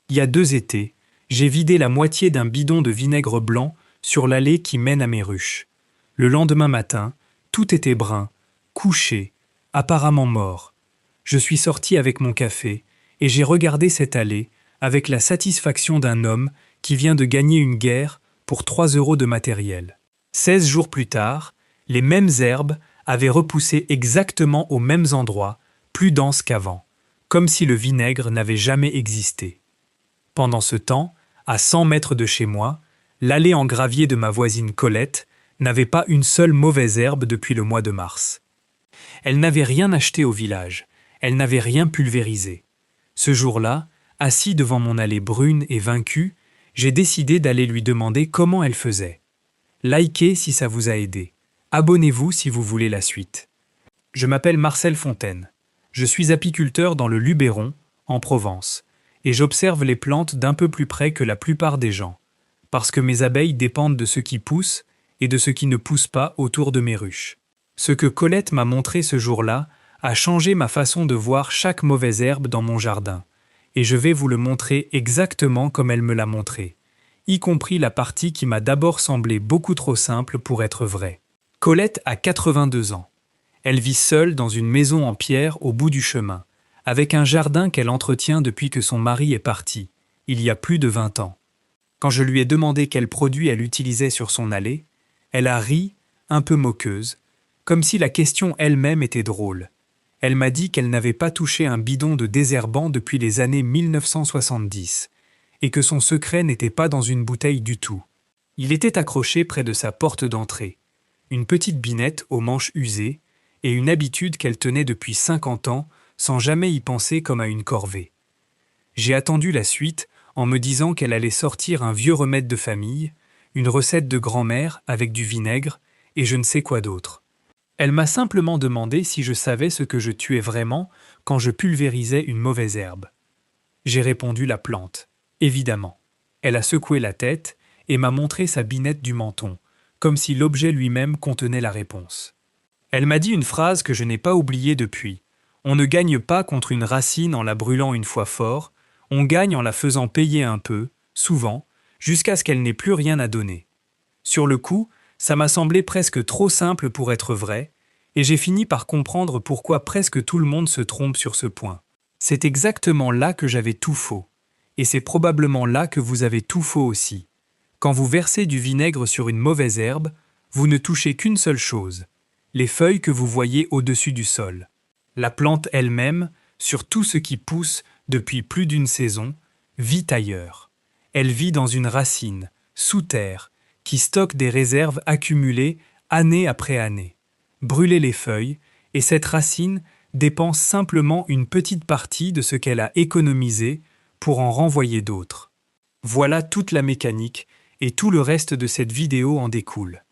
Il y a 2 étés, j'ai vidé la moitié d'un bidon de vinaigre blanc sur l'allée qui mène à mes ruches. Le lendemain matin, tout était brun, couché, apparemment mort. Je suis sorti avec mon café et j'ai regardé cette allée avec la satisfaction d'un homme qui vient de gagner une guerre pour 3 € de matériel. 16 jours plus tard, les mêmes herbes avaient repoussé exactement aux mêmes endroits, plus denses qu'avant, comme si le vinaigre n'avait jamais existé. Pendant ce temps, à 100 mètres de chez moi, l'allée en gravier de ma voisine Colette n'avait pas une seule mauvaise herbe depuis le mois de mars. Elle n'avait rien acheté au village, elle n'avait rien pulvérisé. Ce jour-là, assis devant mon allée brune et vaincue, j'ai décidé d'aller lui demander comment elle faisait. Likez si ça vous a aidé. Abonnez-vous si vous voulez la suite. Je m'appelle Marcel Fontaine. Je suis apiculteur dans le Luberon, en Provence, et j'observe les plantes d'un peu plus près que la plupart des gens, parce que mes abeilles dépendent de ce qui pousse et de ce qui ne pousse pas autour de mes ruches. Ce que Colette m'a montré ce jour-là a changé ma façon de voir chaque mauvaise herbe dans mon jardin, et je vais vous le montrer exactement comme elle me l'a montré, y compris la partie qui m'a d'abord semblé beaucoup trop simple pour être vraie. Colette a 82 ans. Elle vit seule dans une maison en pierre au bout du chemin, avec un jardin qu'elle entretient depuis que son mari est parti, il y a plus de 20 ans. Quand je lui ai demandé quels produits elle utilisait sur son allée, elle a ri, un peu moqueuse, comme si la question elle-même était drôle. Elle m'a dit qu'elle n'avait pas touché un bidon de désherbant depuis les années 1970, et que son secret n'était pas dans une bouteille du tout. Il était accroché près de sa porte d'entrée, une petite binette aux manches usées, et une habitude qu'elle tenait depuis 50 ans sans jamais y penser comme à une corvée. J'ai attendu la suite en me disant qu'elle allait sortir un vieux remède de famille, une recette de grand-mère avec du vinaigre et je ne sais quoi d'autre. Elle m'a simplement demandé si je savais ce que je tuais vraiment quand je pulvérisais une mauvaise herbe. J'ai répondu la plante, évidemment. Elle a secoué la tête et m'a montré sa binette du menton, comme si l'objet lui-même contenait la réponse. Elle m'a dit une phrase que je n'ai pas oubliée depuis. On ne gagne pas contre une racine en la brûlant une fois fort, on gagne en la faisant payer un peu, souvent, jusqu'à ce qu'elle n'ait plus rien à donner. Sur le coup, ça m'a semblé presque trop simple pour être vrai, et j'ai fini par comprendre pourquoi presque tout le monde se trompe sur ce point. C'est exactement là que j'avais tout faux, et c'est probablement là que vous avez tout faux aussi. Quand vous versez du vinaigre sur une mauvaise herbe, vous ne touchez qu'une seule chose, les feuilles que vous voyez au-dessus du sol. La plante elle-même, sur tout ce qui pousse depuis plus d'une saison, vit ailleurs. Elle vit dans une racine, sous terre, qui stocke des réserves accumulées année après année. Brûlez les feuilles, et cette racine dépense simplement une petite partie de ce qu'elle a économisé pour en renvoyer d'autres. Voilà toute la mécanique, et tout le reste de cette vidéo en découle.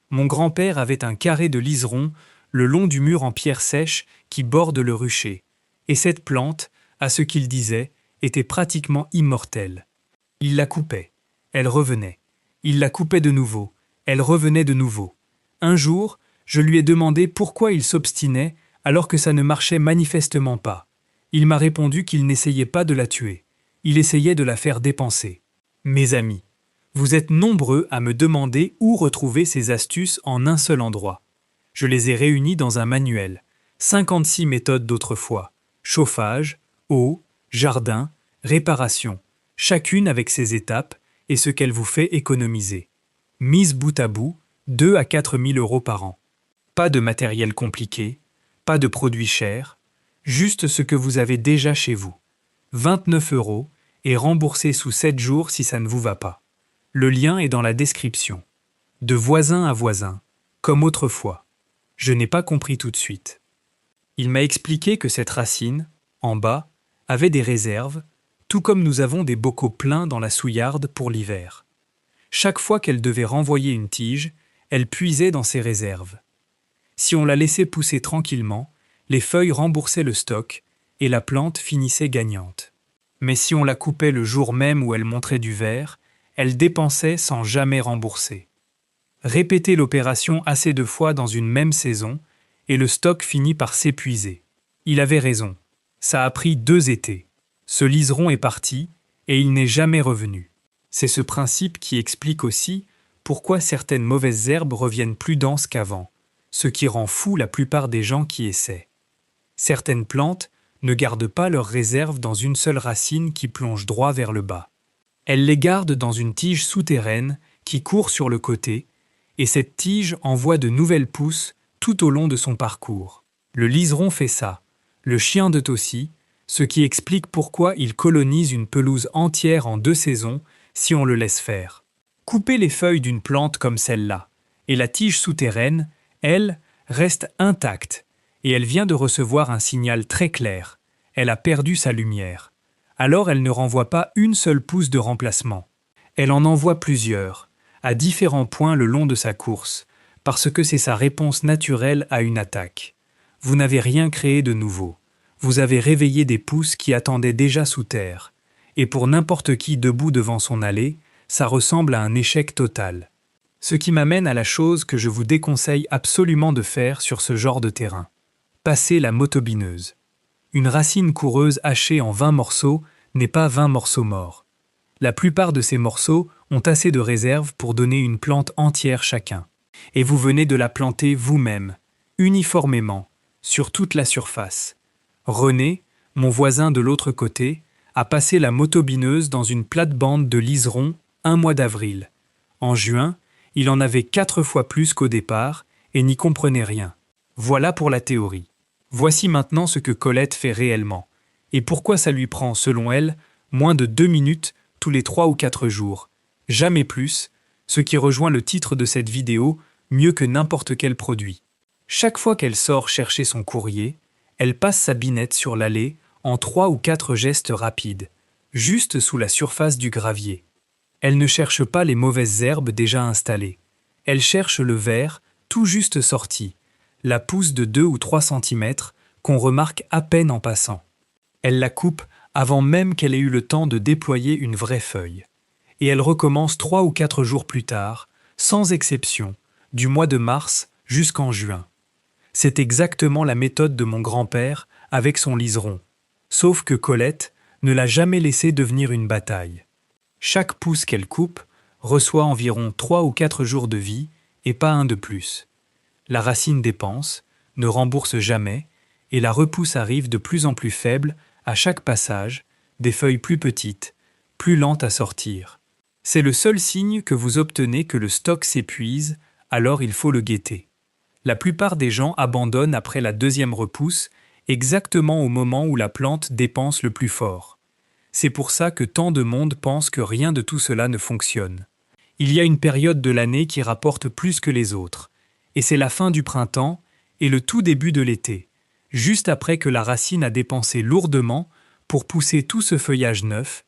Mon grand-père avait un carré de liseron le long du mur en pierre sèche qui borde le rucher, et cette plante, à ce qu'il disait, était pratiquement immortelle. Il la coupait, elle revenait. Il la coupait de nouveau, elle revenait de nouveau. Un jour, je lui ai demandé pourquoi il s'obstinait alors que ça ne marchait manifestement pas. Il m'a répondu qu'il n'essayait pas de la tuer, il essayait de la faire dépenser. Mes amis, vous êtes nombreux à me demander où retrouver ces astuces en un seul endroit. Je les ai réunies dans un manuel, 56 méthodes d'autrefois, chauffage, eau, jardin, réparation, chacune avec ses étapes et ce qu'elle vous fait économiser. Mise bout à bout, 2 à 4 000 € par an. Pas de matériel compliqué, pas de produits chers, juste ce que vous avez déjà chez vous. 29 € et remboursé sous 7 jours si ça ne vous va pas. Le lien est dans la description. De voisin à voisin, comme autrefois. Je n'ai pas compris tout de suite. Il m'a expliqué que cette racine, en bas, avait des réserves, tout comme nous avons des bocaux pleins dans la souillarde pour l'hiver. Chaque fois qu'elle devait renvoyer une tige, elle puisait dans ses réserves. Si on la laissait pousser tranquillement, les feuilles remboursaient le stock et la plante finissait gagnante. Mais si on la coupait le jour même où elle montrait du vert, elle dépensait sans jamais rembourser. Répétez l'opération assez de fois dans une même saison et le stock finit par s'épuiser. Il avait raison. Ça a pris 2 étés. Ce liseron est parti et il n'est jamais revenu. C'est ce principe qui explique aussi pourquoi certaines mauvaises herbes reviennent plus denses qu'avant, ce qui rend fou la plupart des gens qui essaient. Certaines plantes ne gardent pas leurs réserves dans une seule racine qui plonge droit vers le bas. Elles les gardent dans une tige souterraine qui court sur le côté, et cette tige envoie de nouvelles pousses tout au long de son parcours. Le liseron fait ça, le chien de Tossi, ce qui explique pourquoi il colonise une pelouse entière en 2 saisons si on le laisse faire. Coupez les feuilles d'une plante comme celle-là, et la tige souterraine, elle, reste intacte, et elle vient de recevoir un signal très clair. Elle a perdu sa lumière. Alors elle ne renvoie pas une seule pousse de remplacement. Elle en envoie plusieurs, à différents points le long de sa course, parce que c'est sa réponse naturelle à une attaque. Vous n'avez rien créé de nouveau. Vous avez réveillé des pousses qui attendaient déjà sous terre. Et pour n'importe qui debout devant son allée, ça ressemble à un échec total. Ce qui m'amène à la chose que je vous déconseille absolument de faire sur ce genre de terrain. Passer la motobineuse. Une racine coureuse hachée en 20 morceaux n'est pas 20 morceaux morts. La plupart de ces morceaux ont assez de réserve pour donner une plante entière chacun. Et vous venez de la planter vous-même, uniformément, sur toute la surface. René, mon voisin de l'autre côté, a passé la motobineuse dans une plate-bande de liserons un mois d'avril. En juin, il en avait 4 fois plus qu'au départ et n'y comprenait rien. Voilà pour la théorie. Voici maintenant ce que Colette fait réellement, et pourquoi ça lui prend, selon elle, moins de 2 minutes tous les 3 ou 4 jours. Jamais plus, ce qui rejoint le titre de cette vidéo, mieux que n'importe quel produit. Chaque fois qu'elle sort chercher son courrier, elle passe sa binette sur l'allée en 3 ou 4 gestes rapides, juste sous la surface du gravier. Elle ne cherche pas les mauvaises herbes déjà installées. Elle cherche le vert, tout juste sorti, la pousse de 2 ou 3 cm qu'on remarque à peine en passant. Elle la coupe avant même qu'elle ait eu le temps de déployer une vraie feuille. Et elle recommence 3 ou 4 jours plus tard, sans exception, du mois de mars jusqu'en juin. C'est exactement la méthode de mon grand-père avec son liseron, sauf que Colette ne l'a jamais laissé devenir une bataille. Chaque pousse qu'elle coupe reçoit environ 3 ou 4 jours de vie et pas un de plus. La racine dépense, ne rembourse jamais, et la repousse arrive de plus en plus faible à chaque passage, des feuilles plus petites, plus lentes à sortir. C'est le seul signe que vous obtenez que le stock s'épuise, alors il faut le guetter. La plupart des gens abandonnent après la 2e repousse, exactement au moment où la plante dépense le plus fort. C'est pour ça que tant de monde pense que rien de tout cela ne fonctionne. Il y a une période de l'année qui rapporte plus que les autres, et c'est la fin du printemps et le tout début de l'été, juste après que la racine a dépensé lourdement pour pousser tout ce feuillage neuf,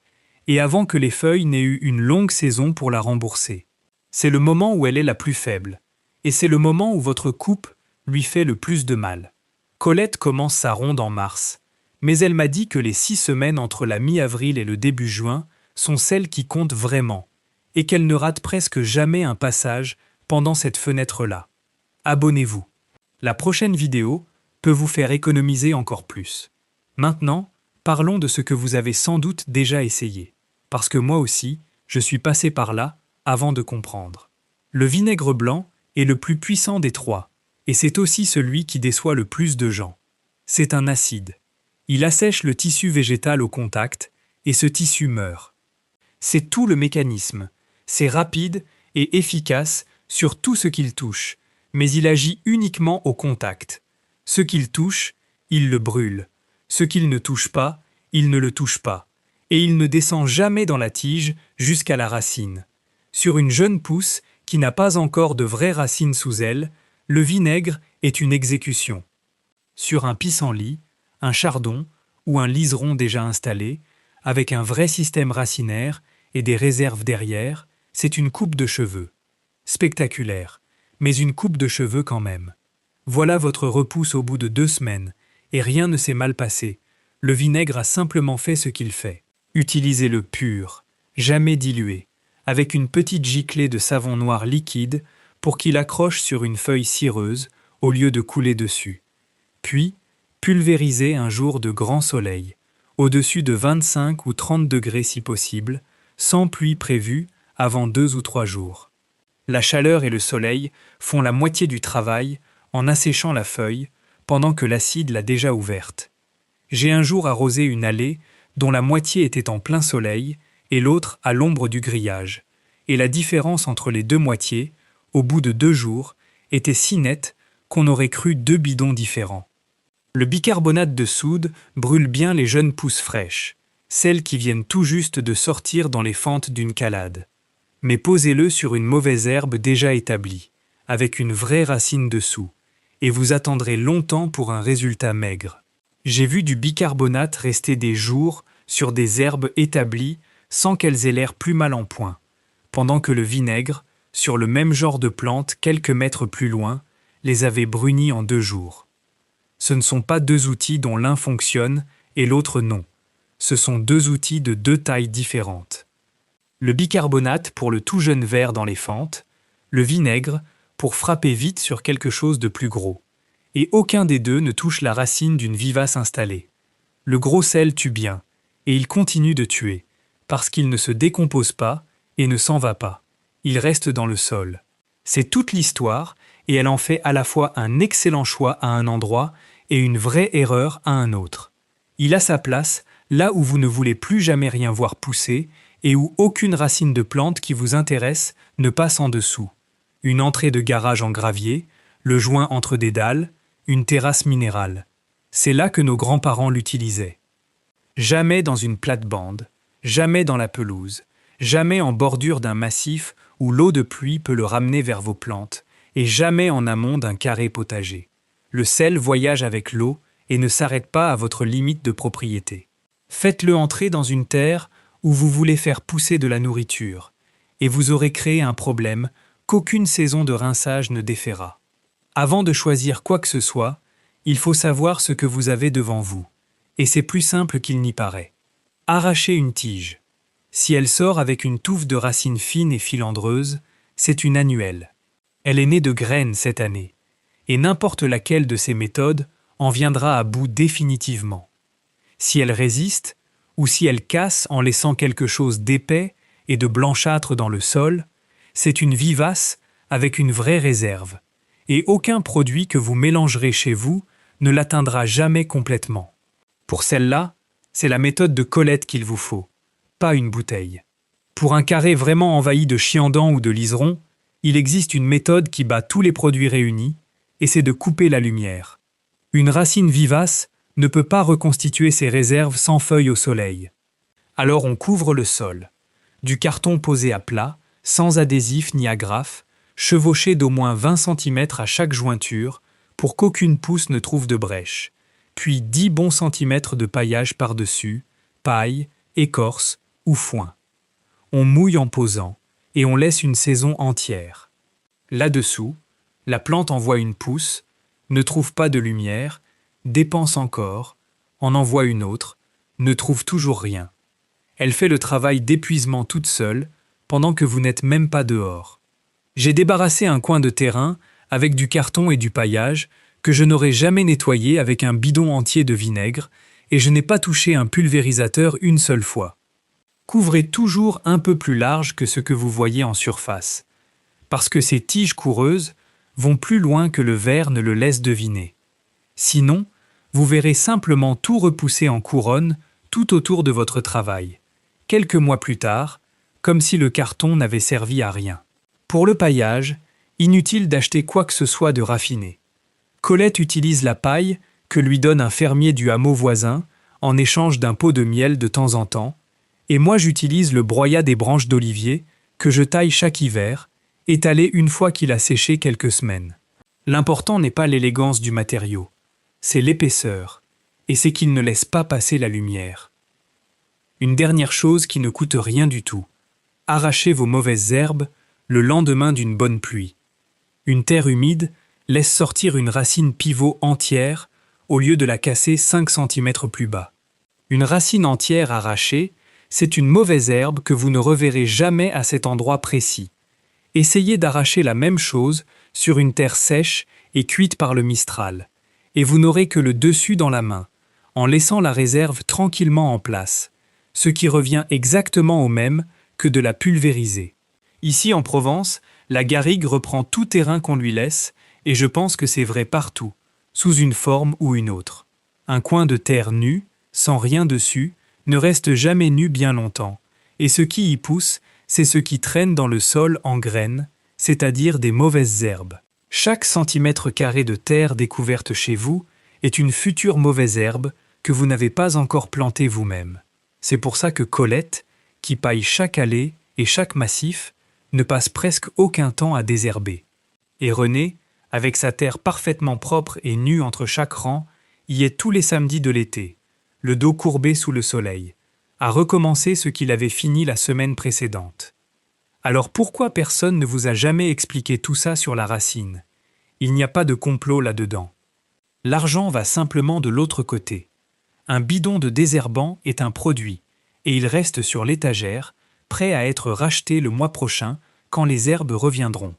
et avant que les feuilles n'aient eu une longue saison pour la rembourser. C'est le moment où elle est la plus faible, et c'est le moment où votre coupe lui fait le plus de mal. Colette commence sa ronde en mars, mais elle m'a dit que les 6 semaines entre la mi-avril et le début juin sont celles qui comptent vraiment, et qu'elle ne rate presque jamais un passage pendant cette fenêtre-là. Abonnez-vous. La prochaine vidéo peut vous faire économiser encore plus. Maintenant, parlons de ce que vous avez sans doute déjà essayé, parce que moi aussi, je suis passé par là avant de comprendre. Le vinaigre blanc est le plus puissant des 3, et c'est aussi celui qui déçoit le plus de gens. C'est un acide. Il assèche le tissu végétal au contact, et ce tissu meurt. C'est tout le mécanisme. C'est rapide et efficace sur tout ce qu'il touche, mais il agit uniquement au contact. Ce qu'il touche, il le brûle. Ce qu'il ne touche pas, il ne le touche pas. Et il ne descend jamais dans la tige jusqu'à la racine. Sur une jeune pousse qui n'a pas encore de vraies racines sous elle, le vinaigre est une exécution. Sur un pissenlit, un chardon ou un liseron déjà installé, avec un vrai système racinaire et des réserves derrière, c'est une coupe de cheveux. Spectaculaire, mais une coupe de cheveux quand même. Voilà votre repousse au bout de 2 semaines, et rien ne s'est mal passé. Le vinaigre a simplement fait ce qu'il fait. Utilisez-le pur, jamais dilué, avec une petite giclée de savon noir liquide pour qu'il accroche sur une feuille cireuse au lieu de couler dessus. Puis, pulvérisez un jour de grand soleil, au-dessus de 25 ou 30 degrés si possible, sans pluie prévue avant 2 ou 3 jours. La chaleur et le soleil font la moitié du travail en asséchant la feuille, pendant que l'acide l'a déjà ouverte. J'ai un jour arrosé une allée dont la moitié était en plein soleil et l'autre à l'ombre du grillage, et la différence entre les deux moitiés, au bout de 2 jours, était si nette qu'on aurait cru 2 bidons différents. Le bicarbonate de soude brûle bien les jeunes pousses fraîches, celles qui viennent tout juste de sortir dans les fentes d'une calade. Mais posez-le sur une mauvaise herbe déjà établie, avec une vraie racine dessous, et vous attendrez longtemps pour un résultat maigre. J'ai vu du bicarbonate rester des jours sur des herbes établies sans qu'elles aient l'air plus mal en point, pendant que le vinaigre, sur le même genre de plante quelques mètres plus loin, les avait brunis en 2 jours. Ce ne sont pas 2 outils dont l'un fonctionne et l'autre non. Ce sont 2 outils de 2 tailles différentes. Le bicarbonate pour le tout jeune ver dans les fentes, le vinaigre pour frapper vite sur quelque chose de plus gros. Et aucun des deux ne touche la racine d'une vivace installée. Le gros sel tue bien, et il continue de tuer, parce qu'il ne se décompose pas et ne s'en va pas. Il reste dans le sol. C'est toute l'histoire, et elle en fait à la fois un excellent choix à un endroit et une vraie erreur à un autre. Il a sa place là où vous ne voulez plus jamais rien voir pousser et où aucune racine de plante qui vous intéresse ne passe en dessous. Une entrée de garage en gravier, le joint entre des dalles, une terrasse minérale. C'est là que nos grands-parents l'utilisaient. Jamais dans une plate-bande, jamais dans la pelouse, jamais en bordure d'un massif où l'eau de pluie peut le ramener vers vos plantes, et jamais en amont d'un carré potager. Le sel voyage avec l'eau et ne s'arrête pas à votre limite de propriété. Faites-le entrer dans une terre où vous voulez faire pousser de la nourriture, et vous aurez créé un problème qu'aucune saison de rinçage ne défera. Avant de choisir quoi que ce soit, il faut savoir ce que vous avez devant vous, et c'est plus simple qu'il n'y paraît. Arrachez une tige. Si elle sort avec une touffe de racines fines et filandreuses, c'est une annuelle. Elle est née de graines cette année, et n'importe laquelle de ces méthodes en viendra à bout définitivement. Si elle résiste, ou si elle casse en laissant quelque chose d'épais et de blanchâtre dans le sol, c'est une vivace avec une vraie réserve, et aucun produit que vous mélangerez chez vous ne l'atteindra jamais complètement. Pour celle-là, c'est la méthode de Colette qu'il vous faut, pas une bouteille. Pour un carré vraiment envahi de chiandans ou de liserons, il existe une méthode qui bat tous les produits réunis, et c'est de couper la lumière. Une racine vivace ne peut pas reconstituer ses réserves sans feuilles au soleil. Alors on couvre le sol. Du carton posé à plat, sans adhésif ni agrafe, chevauché d'au moins 20 cm à chaque jointure pour qu'aucune pousse ne trouve de brèche, puis 10 bons centimètres de paillage par-dessus, paille, écorce ou foin. On mouille en posant et on laisse une saison entière. Là-dessous, la plante envoie une pousse, ne trouve pas de lumière, dépense encore, en envoie une autre, ne trouve toujours rien. Elle fait le travail d'épuisement toute seule, pendant que vous n'êtes même pas dehors. J'ai débarrassé un coin de terrain avec du carton et du paillage que je n'aurais jamais nettoyé avec un bidon entier de vinaigre, et je n'ai pas touché un pulvérisateur une seule fois. Couvrez toujours un peu plus large que ce que vous voyez en surface, parce que ces tiges coureuses vont plus loin que le verre ne le laisse deviner. Sinon, vous verrez simplement tout repousser en couronne tout autour de votre travail, quelques mois plus tard, comme si le carton n'avait servi à rien. Pour le paillage, inutile d'acheter quoi que ce soit de raffiné. Colette utilise la paille que lui donne un fermier du hameau voisin en échange d'un pot de miel de temps en temps, et moi j'utilise le broyat des branches d'olivier que je taille chaque hiver, étalé une fois qu'il a séché quelques semaines. L'important n'est pas l'élégance du matériau, c'est l'épaisseur, et c'est qu'il ne laisse pas passer la lumière. Une dernière chose qui ne coûte rien du tout. Arrachez vos mauvaises herbes le lendemain d'une bonne pluie. Une terre humide laisse sortir une racine pivot entière au lieu de la casser 5 cm plus bas. Une racine entière arrachée, c'est une mauvaise herbe que vous ne reverrez jamais à cet endroit précis. Essayez d'arracher la même chose sur une terre sèche et cuite par le mistral, et vous n'aurez que le dessus dans la main, en laissant la réserve tranquillement en place, ce qui revient exactement au même que de la pulvériser. Ici en Provence, la garrigue reprend tout terrain qu'on lui laisse, et je pense que c'est vrai partout, sous une forme ou une autre. Un coin de terre nu, sans rien dessus, ne reste jamais nu bien longtemps, et ce qui y pousse, c'est ce qui traîne dans le sol en graines, c'est-à-dire des mauvaises herbes. Chaque centimètre carré de terre découverte chez vous est une future mauvaise herbe que vous n'avez pas encore plantée vous-même. C'est pour ça que Colette, qui paille chaque allée et chaque massif, ne passe presque aucun temps à désherber. Et René, avec sa terre parfaitement propre et nue entre chaque rang, y est tous les samedis de l'été, le dos courbé sous le soleil, à recommencer ce qu'il avait fini la semaine précédente. Alors pourquoi personne ne vous a jamais expliqué tout ça sur la racine? Il n'y a pas de complot là-dedans. L'argent va simplement de l'autre côté. Un bidon de désherbant est un produit, et il reste sur l'étagère, prêt à être racheté le mois prochain quand les herbes reviendront.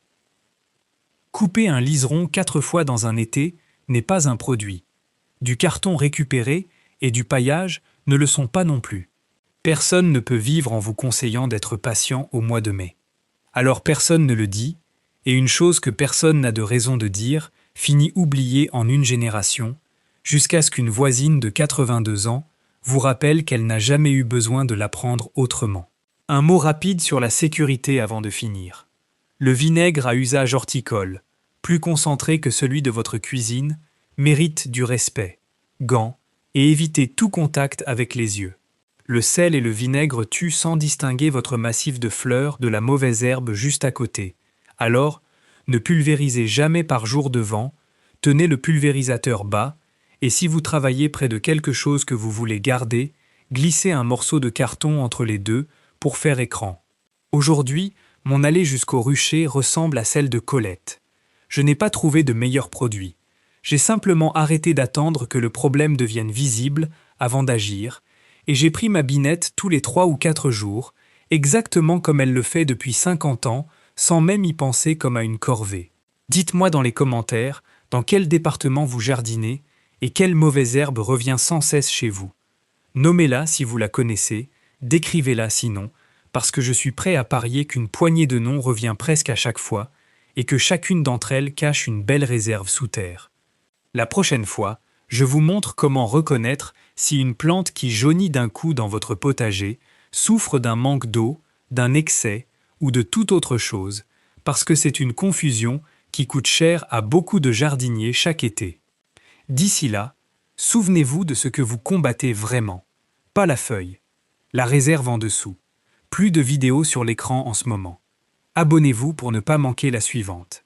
Couper un liseron 4 fois dans un été n'est pas un produit. Du carton récupéré et du paillage ne le sont pas non plus. Personne ne peut vivre en vous conseillant d'être patient au mois de mai. Alors personne ne le dit, et une chose que personne n'a de raison de dire finit oubliée en une génération, jusqu'à ce qu'une voisine de 82 ans vous rappelle qu'elle n'a jamais eu besoin de l'apprendre autrement. Un mot rapide sur la sécurité avant de finir. Le vinaigre à usage horticole, plus concentré que celui de votre cuisine, mérite du respect, gants, et évitez tout contact avec les yeux. Le sel et le vinaigre tuent sans distinguer votre massif de fleurs de la mauvaise herbe juste à côté. Alors, ne pulvérisez jamais par jour de vent, tenez le pulvérisateur bas, et si vous travaillez près de quelque chose que vous voulez garder, glissez un morceau de carton entre les deux pour faire écran. Aujourd'hui, mon allée jusqu'au rucher ressemble à celle de Colette. Je n'ai pas trouvé de meilleur produit. J'ai simplement arrêté d'attendre que le problème devienne visible avant d'agir, et j'ai pris ma binette tous les 3 ou 4 jours, exactement comme elle le fait depuis 50 ans, sans même y penser comme à une corvée. Dites-moi dans les commentaires dans quel département vous jardinez et quelle mauvaise herbe revient sans cesse chez vous. Nommez-la si vous la connaissez, décrivez-la sinon, parce que je suis prêt à parier qu'une poignée de noms revient presque à chaque fois et que chacune d'entre elles cache une belle réserve sous terre. La prochaine fois, je vous montre comment reconnaître si une plante qui jaunit d'un coup dans votre potager souffre d'un manque d'eau, d'un excès ou de toute autre chose, parce que c'est une confusion qui coûte cher à beaucoup de jardiniers chaque été. D'ici là, souvenez-vous de ce que vous combattez vraiment, pas la feuille, la réserve en dessous. Plus de vidéos sur l'écran en ce moment. Abonnez-vous pour ne pas manquer la suivante.